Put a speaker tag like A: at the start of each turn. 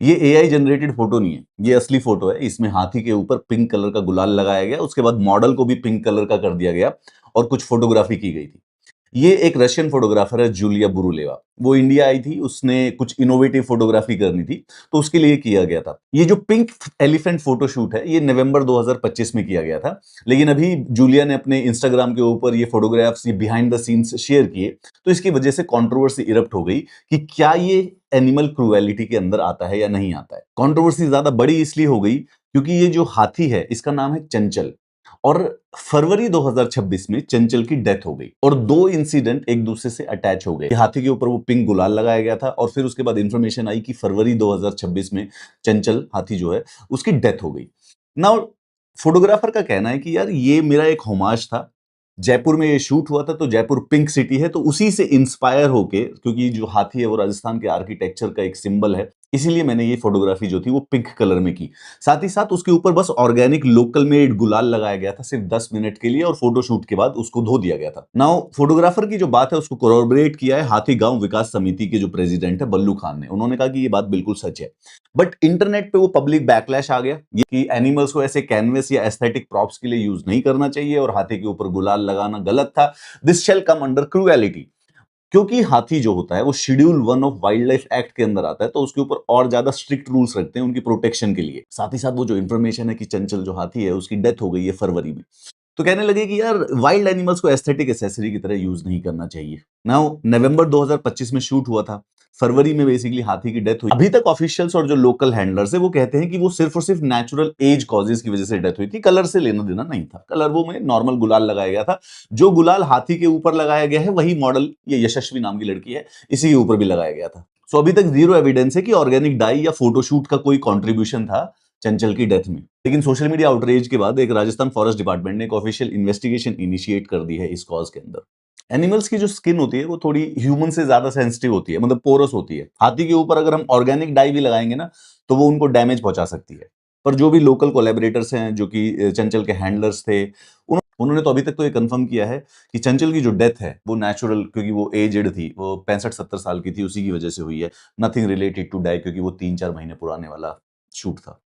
A: ये AI generated photo नहीं है, ये असली फोटो है। इसमें हाथी के ऊपर पिंक कलर का गुलाल लगाया गया, उसके बाद मॉडल को भी पिंक कलर का कर दिया गया और कुछ फोटोग्राफी की गई थी। ये एक रशियन फोटोग्राफर है, जूलिया बुरुलेवा। वो इंडिया आई थी, उसने कुछ इनोवेटिव फोटोग्राफी करनी थी, तो उसके लिए किया गया था। ये जो पिंक एलिफेंट फोटोशूट है, ये नवंबर 2025 में किया गया था। लेकिन अभी जूलिया ने अपने इंस्टाग्राम के ऊपर ये फोटोग्राफ्स, ये बिहाइंड द सीन्स शेयर किए, तो इसकी वजह से कंट्रोवर्सी इरप्ट हो गई कि क्या ये एनिमल क्रूएलिटी के अंदर आता है या नहीं आता है। कंट्रोवर्सी ज्यादा बड़ी इसलिए हो गई क्योंकि ये जो हाथी है, इसका नाम है चंचल, और फरवरी 2026 में चंचल की डेथ हो गई और दो इंसिडेंट एक दूसरे से अटैच हो गए। हाथी के ऊपर वो पिंक गुलाल लगाया गया था और फिर उसके बाद इंफॉर्मेशन आई कि फरवरी 2026 में चंचल हाथी जो है उसकी डेथ हो गई। नाउ फोटोग्राफर का कहना है कि यार ये मेरा एक होमाज था, जयपुर में ये शूट हुआ था, तो जयपुर पिंक सिटी है, तो उसी से इंस्पायर होके, क्योंकि जो हाथी है वो राजस्थान के आर्किटेक्चर का एक सिंबल है, इसीलिए मैंने ये फोटोग्राफी जो थी वो पिंक कलर में की। साथ ही साथ उसके ऊपर बस ऑर्गेनिक लोकल मेड गुलाल लगाया गया था सिर्फ 10 मिनट के लिए और फोटोशूट के बाद उसको धो दिया गया था। नाउ फोटोग्राफर की जो बात है उसको कोरॉबरेट किया है हाथी गांव विकास समिति के जो प्रेसिडेंट है बल्लू खान ने। उन्होंने कहा कि ये बात बिल्कुल सच है, बट इंटरनेट पे वो पब्लिक बैकलैश आ गया ये कि एनिमल्स को ऐसे कैनवस या एस्थेटिक प्रॉप्स के लिए यूज नहीं करना चाहिए और हाथी के ऊपर गुलाल लगाना गलत था। This shell come under cruelty. क्योंकि हाथी जो होता है वो schedule 1 of wild life act के अंदर आता है, तो उसके ऊपर और ज्यादा स्ट्रिक्ट रूल्स रखते हैं उनकी प्रोटेक्शन के लिए। साथ ही साथ वो जो इन्फॉर्मेशन है कि चंचल जो हाथी है उसकी डेथ हो गई है फरवरी में, तो कहने लगे कि यार वाइल्ड एनिमल्स को एस्थेटिक एसेसरी की तरह यूज नहीं करना चाहिए। नाउ नवंबर 2025 में शूट हुआ था, फरवरी में बेसिकली हाथी की डेथ हुई। अभी तक ऑफिशियल्स और जो लोकल हैंडलर्स है वो कहते हैं कि वो सिर्फ और सिर्फ नेचुरल एज कॉजेज की वजह से डेथ हुई थी, कलर से लेना देना नहीं था। कलर वो में नॉर्मल गुलाल लगाया गया था। जो गुलाल हाथी के ऊपर लगाया गया है वही मॉडल, ये यशस्वी नाम की लड़की है, इसी के ऊपर भी लगाया गया था। सो अभी तक जीरो एविडेंस है कि ऑर्गेनिक डाई या फोटोशूट का कोई कॉन्ट्रीब्यूशन था चंचल की डेथ में। लेकिन सोशल मीडिया आउटरीच के बाद एक राजस्थान फॉरेस्ट डिपार्टमेंट ने एक ऑफिशियल इन्वेस्टिगेशन इनिशिएट कर दी है इस कॉज के अंदर। एनिमल्स की जो स्किन होती है वो थोड़ी ह्यूमन से ज्यादा सेंसिटिव होती है, मतलब पोरस होती है। हाथी के ऊपर अगर हम ऑर्गेनिक डाई भी लगाएंगे ना तो वो उनको डैमेज पहुंचा सकती है। पर जो भी लोकल कोलैबोरेटर्स हैं, जो कि चंचल के हैंडलर्स थे, उन्होंने तो अभी तक तो ये कंफर्म किया है कि चंचल की जो डेथ है वो नेचुरल, क्योंकि वो एजेड थी, वो 65-70 साल की थी, उसी की वजह से हुई है। नथिंग रिलेटेड टू डाई, क्योंकि वो 3-4 महीने पुराने वाला शूट था।